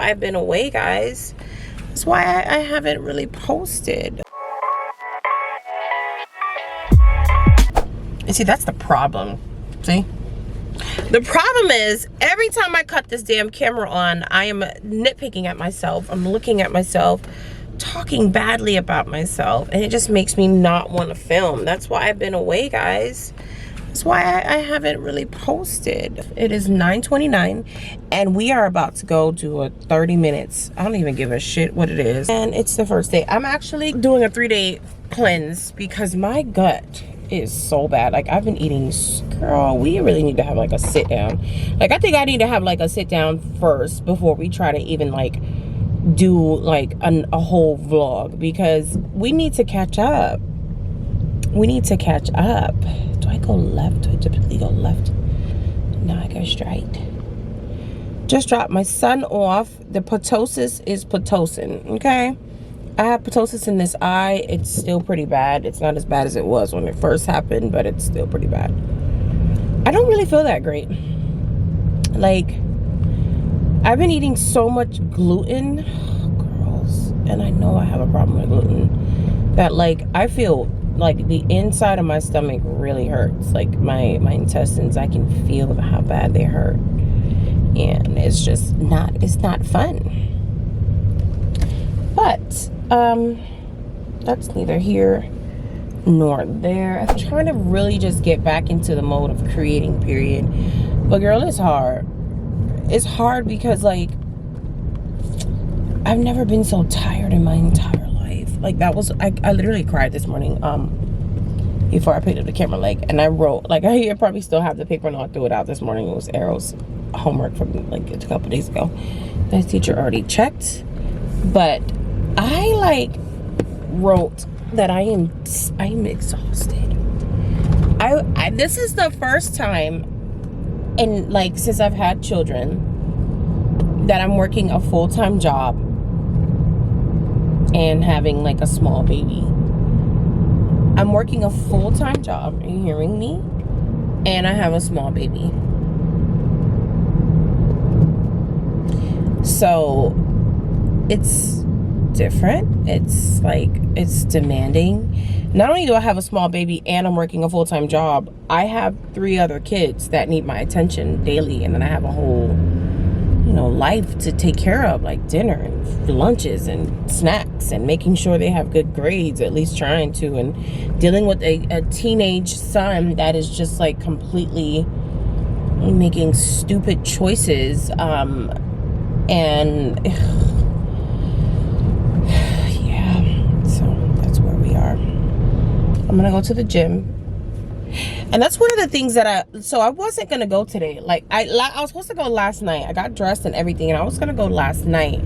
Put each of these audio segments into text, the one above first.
I've been away, guys. That's why I haven't really posted. And see, that's the problem. See? The problem is, every time I cut this damn camera on, I am nitpicking at myself. I'm looking at myself, talking badly about myself, and it just makes me not want to film. That's why I've been away, guys. That's why I haven't really posted. It is 9:29 and we are about to go do a 30 minutes. I don't even give a shit what it is. And it's the first day. I'm actually doing a 3-day cleanse because my gut is so bad. Like, I've been eating, girl, we really need to have like a sit down. Like, I think I need to have like a sit down first before we try to even like do like a whole vlog, because we need to catch up. We need to catch up. Do I go left? Do I typically go left? No, I go straight. Just dropped my son off. The ptosis is Pitocin, okay? I have ptosis in this eye. It's still pretty bad. It's not as bad as it was when it first happened, but it's still pretty bad. I don't really feel that great. Like, I've been eating so much gluten, girls, and I know I have a problem with gluten, that like I feel like the inside of my stomach really hurts. Like my intestines, I can feel how bad they hurt, and it's just not, it's not fun. But that's neither here nor there. I'm trying to really just get back into the mode of creating, period. But girl, it's hard. It's hard because like I've never been so tired in my entire life. Like, that was, I literally cried this morning before I picked up the camera, like, and I wrote, like, I probably still have the paper and I threw it out this morning. It was Arrow's homework from like a couple days ago. The teacher already checked, but I like wrote that I am exhausted. I this is the first time in like since I've had children that I'm working a full-time job and having like a small baby. I'm working a full-time job, are you hearing me? And I have a small baby. So it's different. It's like, it's demanding. Not only do I have a small baby and I'm working a full-time job, I have 3 other kids that need my attention daily, and then I have a whole, you know, life to take care of, like dinner and lunches and snacks and making sure they have good grades, at least trying to, and dealing with a teenage son that is just like completely making stupid choices, and yeah, so that's where we are. I'm gonna go to the gym. And that's one of the things that I wasn't gonna go today. Like I was supposed to go last night. I got dressed and everything, and I was gonna go last night.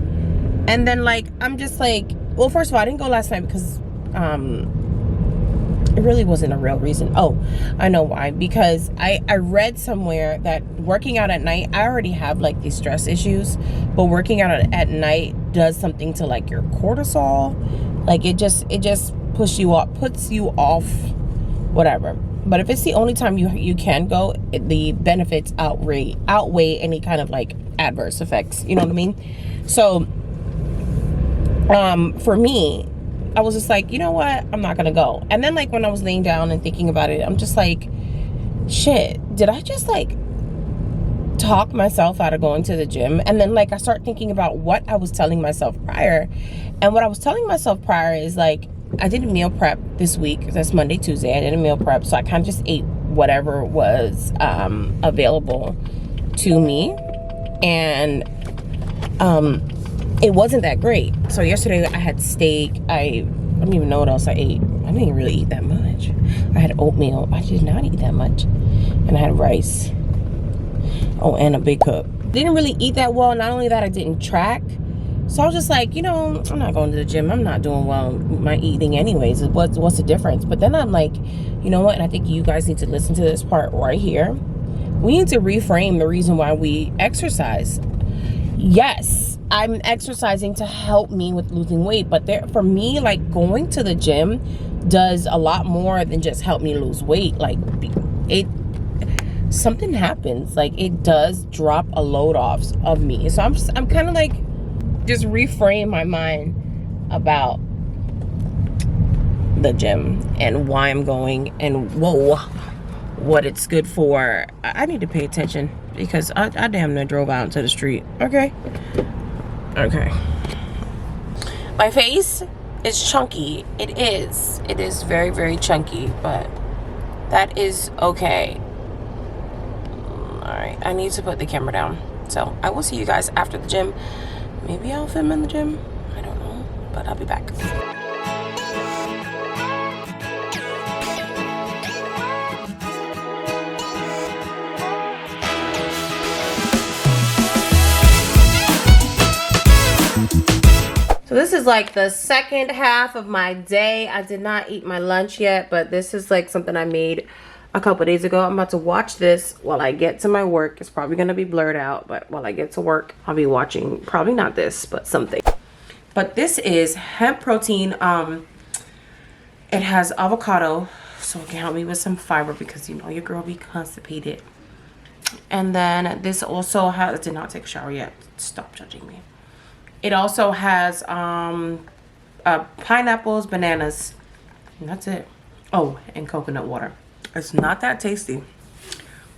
And then like I'm just like, well, first of all, I didn't go last night because it really wasn't a real reason. Oh, I know why. Because I read somewhere that working out at night, I already have like these stress issues, but working out at night does something to like your cortisol. Like it just puts you off, whatever. But if it's the only time you can go, the benefits outweigh any kind of like adverse effects. You know what I mean? So, for me, I was just like, you know what? I'm not gonna go. And then like when I was laying down and thinking about it, I'm just like, shit, did I just like talk myself out of going to the gym? And then like I start thinking about what I was telling myself prior. And what I was telling myself prior is like, I didn't meal prep this week. That's Monday, Tuesday. I didn't meal prep. So I kind of just ate whatever was available to me. And it wasn't that great. So yesterday I had steak. I don't even know what else I ate. I didn't really eat that much. I had oatmeal. I did not eat that much. And I had rice. Oh, and a big cup. Didn't really eat that well. Not only that, I didn't track. So I was just like, you know, I'm not going to the gym. I'm not doing well with my eating anyways. What's the difference? But then I'm like, you know what? And I think you guys need to listen to this part right here. We need to reframe the reason why we exercise. Yes, I'm exercising to help me with losing weight. But for me, like going to the gym does a lot more than just help me lose weight. Like something happens. Like it does drop a load off of me. So I'm kind of like, just reframe my mind about the gym and why I'm going and what it's good for. I need to pay attention because I damn near drove out into the street. Okay. My face is chunky. It is very, very chunky, but that is okay. All right, I need to put the camera down. So I will see you guys after the gym. Maybe I'll film in the gym. I don't know, but I'll be back. So this is like the second half of my day. I did not eat my lunch yet, but this is like something I made a couple days ago. I'm about to watch this while I get to my work. It's probably gonna be blurred out, but while I get to work, I'll be watching probably not this, but something. But this is hemp protein. It has avocado, so it can help me with some fiber because you know your girl be constipated. And then this also has, I did not take a shower yet. Stop judging me. It also has pineapples, bananas, and that's it. Oh, and coconut water. It's not that tasty,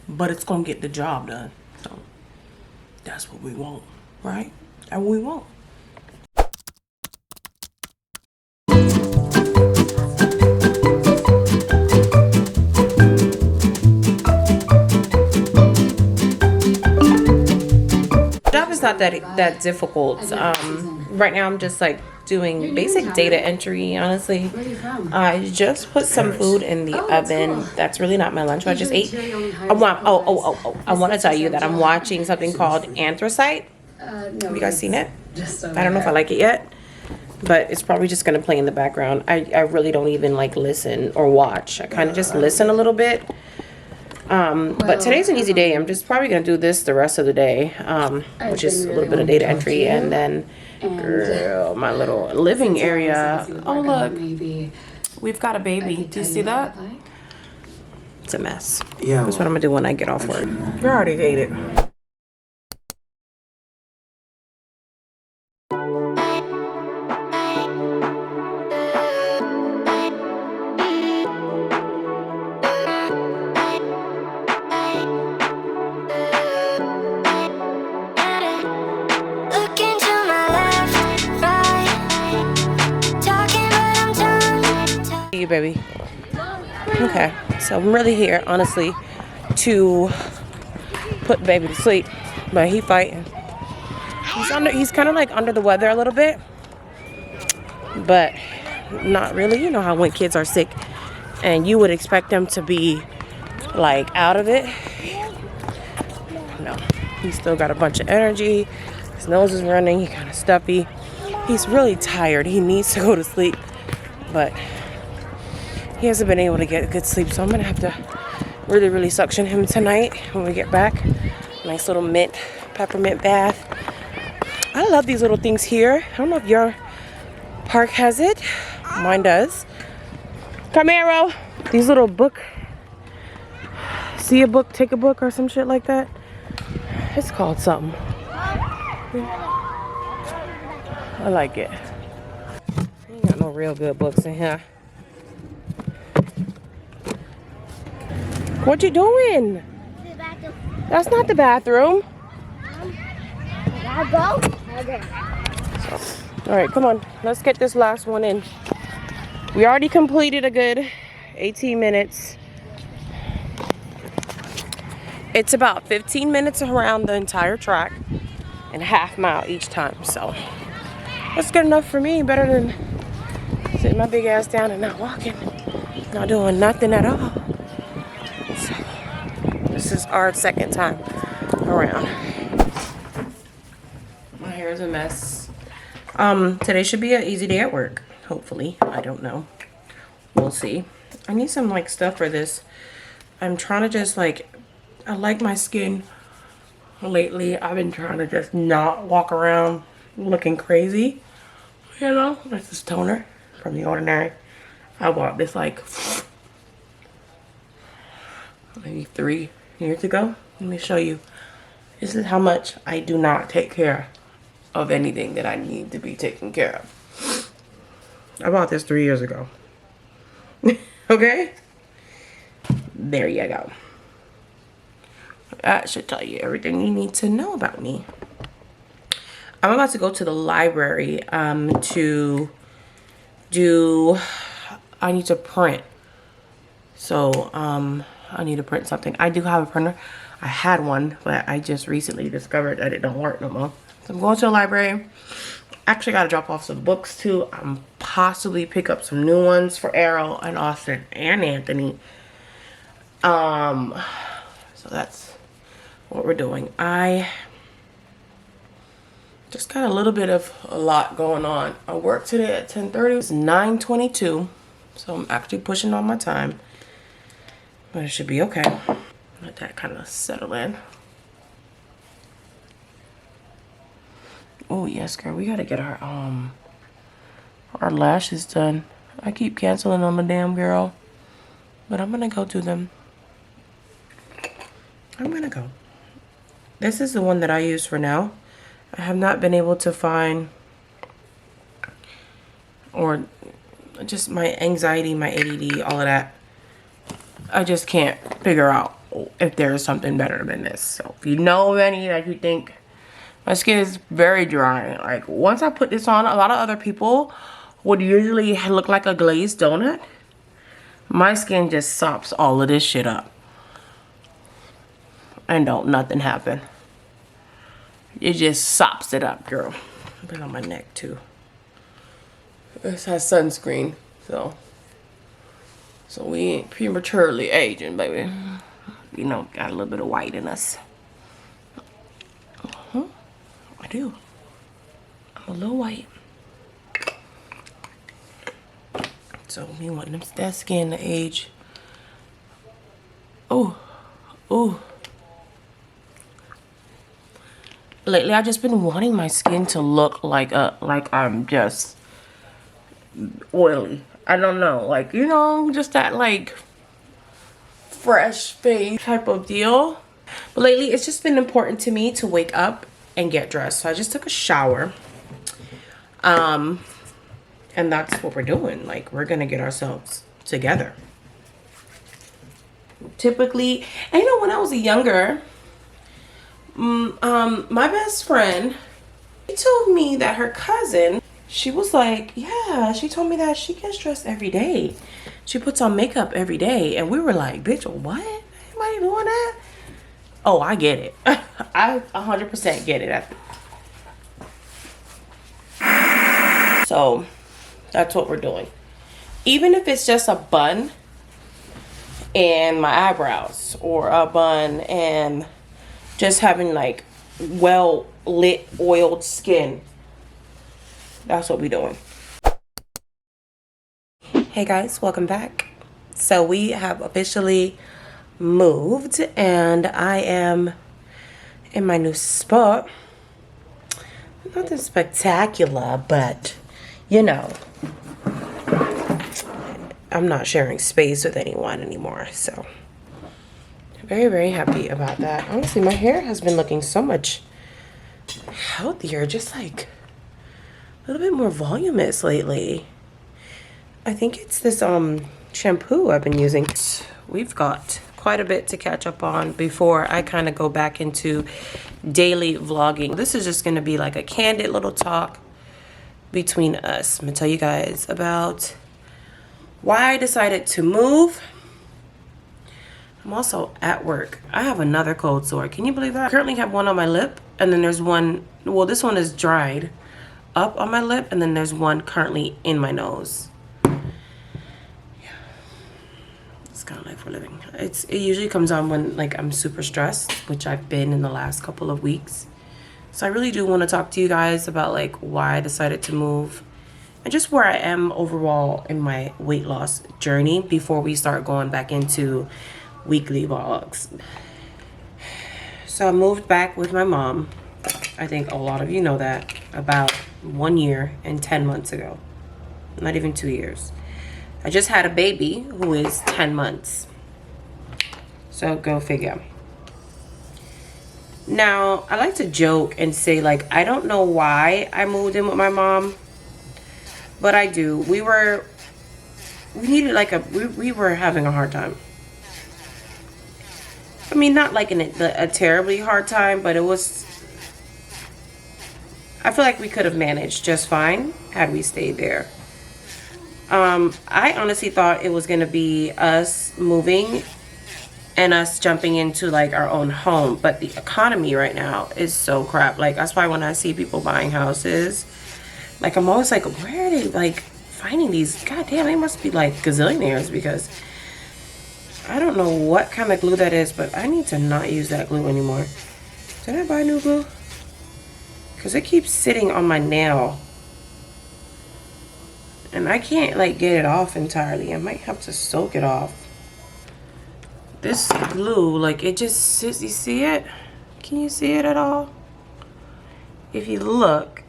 but it's gonna get the job done. So that's what we want, right? That's what we want. Job is not that difficult. Right now I'm just like doing basic data entry, honestly. I just put some food in the oven. That's really not my lunch. I just ate. I want to tell you that I'm watching something called Anthracite. Have you guys seen it? I don't know if I like it yet, but it's probably just gonna play in the background. I really don't even like listen or watch. I kind of just listen a little bit. But today's an easy day. I'm just probably gonna do this the rest of the day, which is a little bit of data entry, and then girl, my little living area. Oh look, we've got a baby. Do you see that? It's a mess. Yeah, that's what I'm gonna do when I get off work. You already ate it. You baby. Okay, so I'm really here honestly to put baby to sleep, but he fighting. He's kind of like under the weather a little bit, but not really. You know how when kids are sick and you would expect them to be like out of it. No, he's still got a bunch of energy. His nose is running. He's kind of stuffy. He's really tired. He needs to go to sleep, but he hasn't been able to get good sleep, so I'm gonna have to really, really suction him tonight when we get back. Nice little peppermint bath. I love these little things here. I don't know if your park has it. Mine does. Camaro. These little book, see a book, take a book, or some shit like that. It's called something. I like it. Ain't got no real good books in here. What you doing? The bathroom. That's not the bathroom. I'll go. Okay. All right, come on. Let's get this last one in. We already completed a good 18 minutes. It's about 15 minutes around the entire track and a half mile each time. So that's good enough for me. Better than sitting my big ass down and not walking, not doing nothing at all. This is our second time around. My hair is a mess. Today should be an easy day at work. Hopefully. I don't know. We'll see. I need some like stuff for this. I'm trying to just like, I like my skin lately. I've been trying to just not walk around looking crazy. You know, this is toner from The Ordinary. I bought this like maybe 3 years ago. Let me show you. This is how much I do not take care of anything that I need to be taken care of. I bought this 3 years ago. Okay? There you go. That should tell you everything you need to know about me. I'm about to go to the library to do, I need to print. So I need to print something. I do have a printer. I had one, but I just recently discovered that it don't work no more. So I'm going to the library. Actually got to drop off some books too. Possibly pick up some new ones for Errol and Austin and Anthony. So that's what we're doing. I just got a little bit of a lot going on. I work today at 10:30. It's 9:22, so I'm actually pushing on my time, but it should be okay. Let that kind of settle in. Oh yes, girl, we gotta get our lashes done. I keep canceling on the damn girl, but I'm gonna go do them. I'm gonna go. This is the one that I use for now. I have not been able to find, or just my anxiety, my ADD, all of that. I just can't figure out if there is something better than this. So if you know of any that you think, my skin is very dry. Like once I put this on, a lot of other people would usually look like a glazed donut. My skin just sops all of this shit up. And don't nothing happen. It just sops it up, girl. Put it on my neck too. This has sunscreen, so we ain't prematurely aging, baby. You know, got a little bit of white in us. I do. I'm a little white. So me wanting that skin to age. Oh, oh. Lately, I've just been wanting my skin to look like I'm just oily. I don't know, like, you know, just that like fresh face type of deal. But lately, it's just been important to me to wake up and get dressed. So I just took a shower. And that's what we're doing. Like, we're gonna get ourselves together. Typically, and you know, when I was younger, my best friend, she told me that her cousin, she was like, yeah, she told me that she gets dressed every day. She puts on makeup every day. And we were like, bitch, what? Anybody doing that? Oh, I get it. I 100% get it. So that's what we're doing. Even if it's just a bun and my eyebrows, or a bun and just having like well lit oiled skin, that's what we're doing. Hey guys, welcome back. So we have officially moved and I am in my new spot. Nothing spectacular, but you know, I'm not sharing space with anyone anymore, so very, very happy about that. Honestly, my hair has been looking so much healthier, just like a little bit more voluminous lately. I think it's this shampoo I've been using. We've got quite a bit to catch up on before I kind of go back into daily vlogging. This is just going to be like a candid little talk between us. I'm going to tell you guys about why I decided to move. I'm also at work. I have another cold sore. Can you believe that? I currently have one on my lip, and then there's one, well, this one is dried up on my lip, and then there's one currently in my nose. Yeah. It's kind of life we're living. It usually comes on when like I'm super stressed, which I've been in the last couple of weeks. So I really do want to talk to you guys about like why I decided to move and just where I am overall in my weight loss journey before we start going back into weekly vlogs. So I moved back with my mom. I think a lot of you know that, about 1 year and 10 months ago. Not even 2 years. I just had a baby who is 10 months. So go figure. Now, I like to joke and say, like, I don't know why I moved in with my mom, but I do. We needed like we were having a hard time. I mean, not like a terribly hard time, but it was, I feel like we could have managed just fine had we stayed there. I honestly thought it was going to be us moving and us jumping into like our own home, but the economy right now is so crap. Like, that's why when I see people buying houses, like, I'm always like, where are they like finding these? God damn, they must be like gazillionaires, because I don't know what kind of glue that is, but I need to not use that glue anymore. Did I buy new glue? Because it keeps sitting on my nail and I can't like get it off entirely. I might have to soak it off. This glue, like, it just sits. You see it? Can you see it at all? If you look,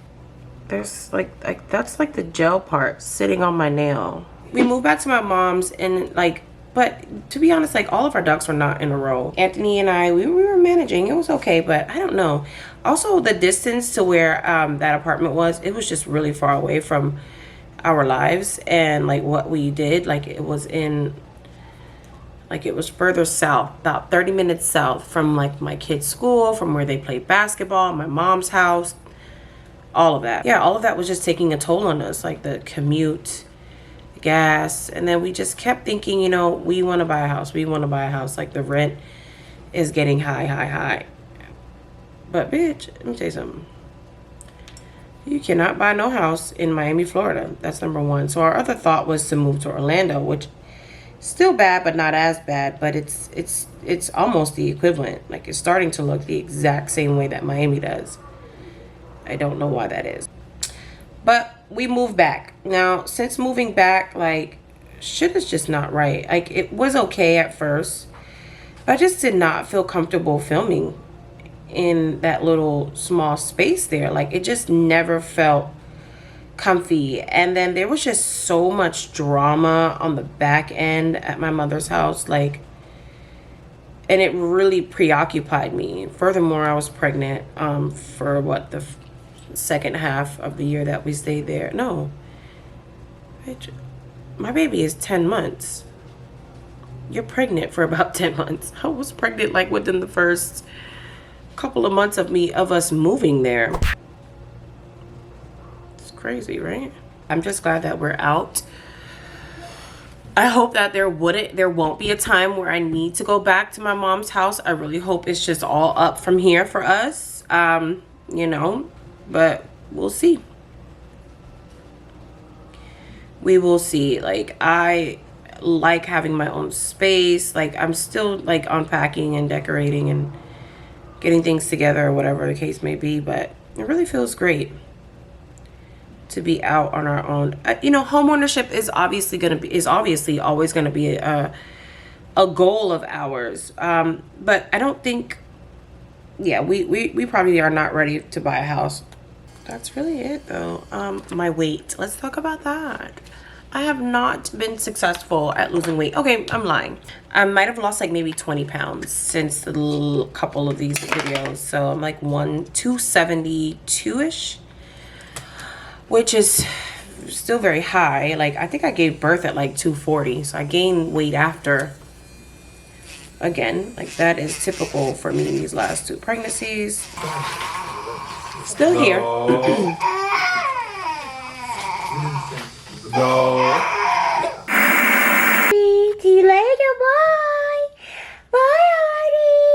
there's like that's like the gel part sitting on my nail. We moved back to my mom's, and like, but to be honest, like, all of our ducks were not in a row. Anthony and I, we were managing. It was okay, but I don't know. Also, the distance to where that apartment was, it was just really far away from our lives and like what we did. Like, it was in, like, it was further south, about 30 minutes south from like my kids' school, from where they played basketball, my mom's house, all of that. Yeah, all of that was just taking a toll on us, like the commute, gas. And then we just kept thinking, you know, we want to buy a house. We want to buy a house. Like, the rent is getting high. But bitch, let me tell you something. You cannot buy no house in Miami, Florida. That's number one. So our other thought was to move to Orlando, which still bad, but not as bad. But it's almost the equivalent. Like, it's starting to look the exact same way that Miami does. I don't know why that is. But we moved back. Now, since moving back, like, shit is just not right. Like, it was okay at first, but I just did not feel comfortable filming in that little small space there. Like, it just never felt comfy. And then there was just so much drama on the back end at my mother's house, like, and it really preoccupied me. Furthermore, I was pregnant for what, the second half of the year that we stayed there. No, bitch, my baby is 10 months. You're pregnant for about 10 months. I was pregnant like within the first couple of months of us moving there. It's crazy, right? I'm just glad that we're out. I hope that there won't be a time where I need to go back to my mom's house. I really hope it's just all up from here for us. You know, but we'll see. We will see. Like, I like having my own space. Like, I'm still like unpacking and decorating and getting things together, or whatever the case may be, but it really feels great to be out on our own. You know, home ownership is obviously always going to be a goal of ours, but I don't think, yeah, we probably are not ready to buy a house. That's really it, though. My weight, let's talk about that. I have not been successful at losing weight. Okay, I'm lying. I might have lost like maybe 20 pounds since the couple of these videos. So I'm like 272-ish, which is still very high. Like, I think I gave birth at like 240. So I gained weight after. Again, like, that is typical for me in these last 2 pregnancies. Still here. No. See you later, bye. Bye, honey.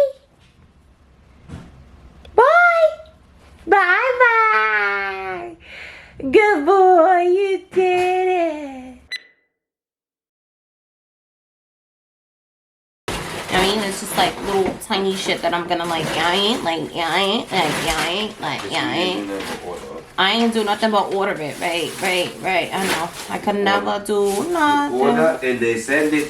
Bye. Bye-bye. Good boy, you did it. I mean, it's just like little tiny shit that I'm gonna like, I ain't do nothing but order it. Right. I know. I could never do nothing. Order and they send it to